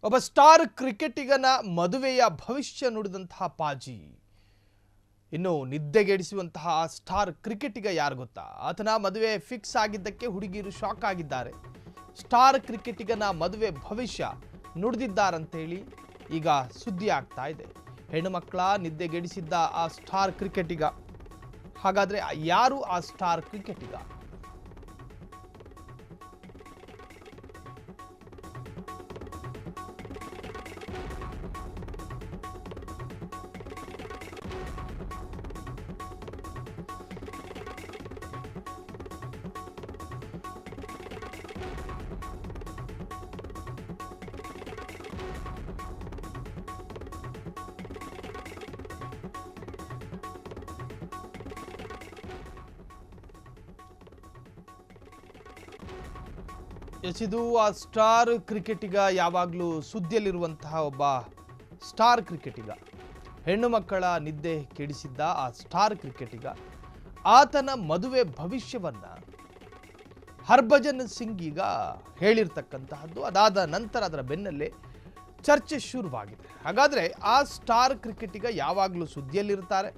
ಒಬ್ಬ ಸ್ಟಾರ್ ಕ್ರಿಕೆಟಿಗನ ಮದುವೆಯ ಭವಿಷ್ಯ ನುಡಿದಂತಹ ಪಾಜಿ. ಇನ್ನು ನಿದ್ದೆಗೆಡಿಸುವಂತಹ ಸ್ಟಾರ್ ಕ್ರಿಕೆಟಿಗ ಯಾರು ಗೊತ್ತಾ? ಆತನ ಮದುವೆ ಫಿಕ್ಸ್ ಆಗಿದ್ದಕ್ಕೆ ಹುಡುಗಿಯರು ಶಾಕ್ ಆಗಿದ್ದಾರೆ. ಸ್ಟಾರ್ ಕ್ರಿಕೆಟಿಗನ ಮದುವೆ ಭವಿಷ್ಯ ನುಡಿದಿದ್ದಾರಂತೇಳಿ ಈಗ ಸುದ್ದಿ ಆಗ್ತಾ ಇದೆ. ಹೆಣ್ಣು ಮಕ್ಕಳ ನಿದ್ದೆಗೆಡಿಸಿದ್ದ ಆ ಸ್ಟಾರ್ ಕ್ರಿಕೆಟಿಗ. ಹಾಗಾದ್ರೆ ಯಾರು ಆ ಸ್ಟಾರ್ ಕ್ರಿಕೆಟಿಗ? ಇದು ಆ ಸ್ಟಾರ್ ಕ್ರಿಕೆಟಿಗ, ಯಾವಾಗಲೂ ಸುದ್ದಿಯಲ್ಲಿರುವಂತಹ ಒಬ್ಬ ಸ್ಟಾರ್ ಕ್ರಿಕೆಟಿಗ, ಹೆಣ್ಣು ಮಕ್ಕಳ ನಿದ್ದೆ ಕೆಡಿಸಿದ್ದ ಆ ಸ್ಟಾರ್ ಕ್ರಿಕೆಟಿಗ. ಆತನ ಮದುವೆ ಭವಿಷ್ಯವನ್ನ ಹರ್ಭಜನ್ ಸಿಂಗ್ ಈಗ ಹೇಳಿರ್ತಕ್ಕಂತಹದ್ದು. ಅದಾದ ನಂತರ ಅದರ ಬೆನ್ನಲ್ಲೇ ಚರ್ಚೆ ಶುರುವಾಗಿದೆ. ಹಾಗಾದ್ರೆ ಆ ಸ್ಟಾರ್ ಕ್ರಿಕೆಟಿಗ ಯಾವಾಗಲೂ ಸುದ್ದಿಯಲ್ಲಿರ್ತಾರೆ,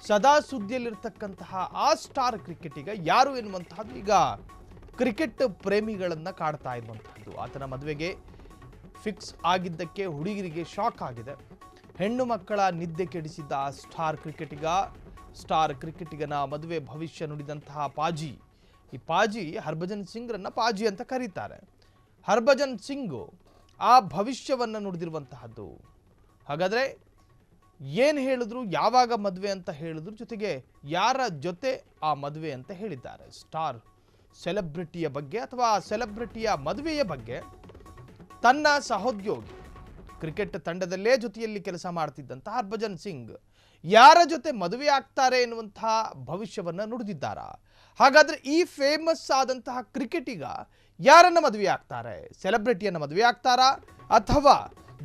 ಸದಾ ಸುದ್ದಿಯಲ್ಲಿರ್ತಕ್ಕಂತಹ ಆ ಸ್ಟಾರ್ ಕ್ರಿಕೆಟಿಗ ಯಾರು ಎನ್ನುವಂತಹದ್ದು ಈಗ ಕ್ರಿಕೆಟ್ ಪ್ರೇಮಿಗಳನ್ನ ಕಾಡ್ತಾ ಇರುವಂತಹದ್ದು. ಆತನ ಮದುವೆಗೆ ಫಿಕ್ಸ್ ಆಗಿದ್ದಕ್ಕೆ ಹುಡುಗರಿಗೆ ಶಾಕ್ ಆಗಿದೆ. ಹೆಣ್ಣು ಮಕ್ಕಳ ನಿದ್ದೆ ಕೆಡಿಸಿದ್ದ ಆ ಸ್ಟಾರ್ ಕ್ರಿಕೆಟಿಗನ ಮದುವೆ ಭವಿಷ್ಯ ನುಡಿದಂತಹ ಪಾಜಿ. ಈ ಪಾಜಿ ಹರ್ಭಜನ್ ಸಿಂಗ್ರನ್ನ ಪಾಜಿ ಅಂತ ಕರೀತಾರೆ. ಹರ್ಭಜನ್ ಸಿಂಗ್ ಆ ಭವಿಷ್ಯವನ್ನು ನುಡಿದಿರುವಂತಹದ್ದು. ಹಾಗಾದ್ರೆ ಏನು ಹೇಳಿದ್ರು, ಯಾವಾಗ ಮದುವೆ ಅಂತ ಹೇಳಿದ್ರು, ಜೊತೆಗೆ ಯಾರ ಜೊತೆ ಆ ಮದುವೆ ಅಂತ ಹೇಳಿದ್ದಾರೆ. ಸ್ಟಾರ್ ಸೆಲೆಬ್ರಿಟಿಯ ಬಗ್ಗೆ ಅಥವಾ ಸೆಲೆಬ್ರಿಟಿಯ ಮದುವೆಯ ಬಗ್ಗೆ ತನ್ನ ಸಹೋದ್ಯೋಗಿ, ಕ್ರಿಕೆಟ್ ತಂಡದಲ್ಲೇ ಜೊತೆಯಲ್ಲಿ ಕೆಲಸ ಮಾಡ್ತಿದ್ದಂಥ ಹರ್ಭಜನ್ ಸಿಂಗ್ ಯಾರ ಜೊತೆ ಮದುವೆ ಆಗ್ತಾರೆ ಎನ್ನುವಂತಹ ಭವಿಷ್ಯವನ್ನು ನುಡಿದಿದ್ದಾರಾ? ಹಾಗಾದ್ರೆ ಈ ಫೇಮಸ್ ಆದಂತಹ ಕ್ರಿಕೆಟಿಗ ಯಾರನ್ನ ಮದುವೆ ಆಗ್ತಾರೆ? ಸೆಲೆಬ್ರಿಟಿಯನ್ನ ಮದುವೆ ಆಗ್ತಾರಾ ಅಥವಾ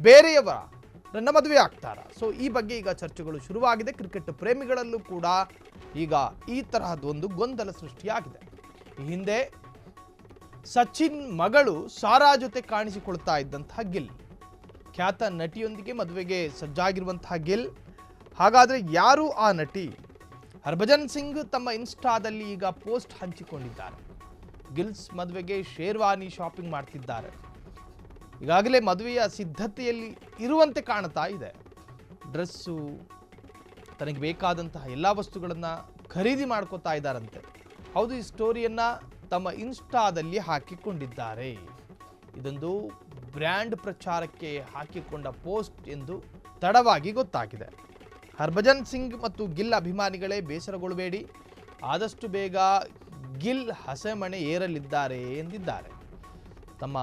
ಬೇರೆಯವರನ್ನ ಮದುವೆ ಆಗ್ತಾರಾ? ಸೊ ಈ ಬಗ್ಗೆ ಈಗ ಚರ್ಚೆಗಳು ಶುರುವಾಗಿದೆ. ಕ್ರಿಕೆಟ್ ಪ್ರೇಮಿಗಳಲ್ಲೂ ಕೂಡ ಈಗ ಈ ತರಹದೊಂದು ಗೊಂದಲ ಸೃಷ್ಟಿಯಾಗಿದೆ. ಈ ಹಿಂದೆ ಸಚಿನ್ ಮಗಳು ಸಾರಾ ಜೊತೆ ಕಾಣಿಸಿಕೊಳ್ತಾ ಇದ್ದಂತಹ ಗಿಲ್, ಖ್ಯಾತ ನಟಿಯೊಂದಿಗೆ ಮದುವೆಗೆ ಸಜ್ಜಾಗಿರುವಂತಹ ಗಿಲ್. ಹಾಗಾದ್ರೆ ಯಾರು ಆ ನಟಿ? ಹರ್ಭಜನ್ ಸಿಂಗ್ ತಮ್ಮ ಇನ್ಸ್ಟಾದಲ್ಲಿ ಈಗ ಪೋಸ್ಟ್ ಹಂಚಿಕೊಂಡಿದ್ದಾರೆ. ಗಿಲ್ಸ್ ಮದುವೆಗೆ ಶೇರ್ವಾನಿ ಶಾಪಿಂಗ್ ಮಾಡ್ತಿದ್ದಾರೆ. ಈಗಾಗಲೇ ಮದುವೆಯ ಸಿದ್ಧತೆಯಲ್ಲಿ ಇರುವಂತೆ ಕಾಣ್ತಾ ಇದೆ. ಡ್ರೆಸ್ಸು, ತನಗೆ ಬೇಕಾದಂತಹ ಎಲ್ಲ ವಸ್ತುಗಳನ್ನು ಖರೀದಿ ಮಾಡ್ಕೋತಾ ಇದ್ದಾರಂತೆ. ಹೌದು, ಈ ಸ್ಟೋರಿಯನ್ನ ತಮ್ಮ ಇನ್ಸ್ಟಾದಲ್ಲಿ ಹಾಕಿಕೊಂಡಿದ್ದಾರೆ. ಇದೊಂದು ಬ್ರ್ಯಾಂಡ್ ಪ್ರಚಾರಕ್ಕೆ ಹಾಕಿಕೊಂಡ ಪೋಸ್ಟ್ ಎಂದು ತಡವಾಗಿ ಗೊತ್ತಾಗಿದೆ. ಹರ್ಭಜನ್ ಸಿಂಗ್ ಮತ್ತು ಗಿಲ್ ಅಭಿಮಾನಿಗಳೇ ಬೇಸರಗೊಳ್ಳಬೇಡಿ, ಆದಷ್ಟು ಬೇಗ ಗಿಲ್ ಹಸೆಮಣೆ ಏರಲಿದ್ದಾರೆ ಎಂದಿದ್ದಾರೆ. ತಮ್ಮ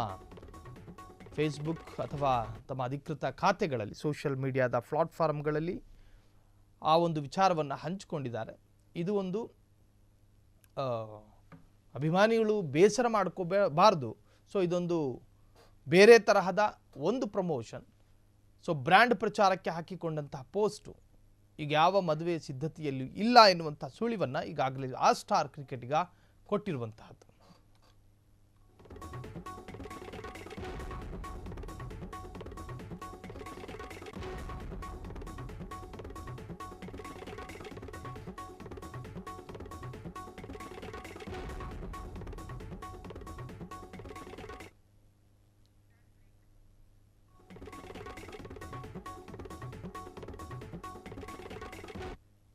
ಫೇಸ್ಬುಕ್ ಅಥವಾ ತಮ್ಮ ಅಧಿಕೃತ ಖಾತೆಗಳಲ್ಲಿ, ಸೋಷಿಯಲ್ ಮೀಡಿಯಾದ ಪ್ಲಾಟ್ಫಾರ್ಮ್ಗಳಲ್ಲಿ ಆ ಒಂದು ವಿಚಾರವನ್ನು ಹಂಚಿಕೊಂಡಿದ್ದಾರೆ. ಇದು ಒಂದು ಅಭಿಮಾನಿಗಳು ಬೇಸರ ಮಾಡ್ಕೋಬಾರ್ದು. ಸೊ ಇದೊಂದು ಬೇರೆ ತರಹದ ಒಂದು ಪ್ರಮೋಷನ್. ಸೊ ಬ್ರ್ಯಾಂಡ್ ಪ್ರಚಾರಕ್ಕೆ ಹಾಕಿಕೊಂಡಂತಹ ಪೋಸ್ಟು ಈಗ ಯಾವ ಮದುವೆ ಸಿದ್ಧತೆಯಲ್ಲೂ ಇಲ್ಲ ಎನ್ನುವಂಥ ಸುಳಿವನ್ನು ಈಗಾಗಲೇ ಆ ಸ್ಟಾರ್ ಕ್ರಿಕೆಟಿಗ ಕೊಟ್ಟಿರುವಂತಹದ್ದು.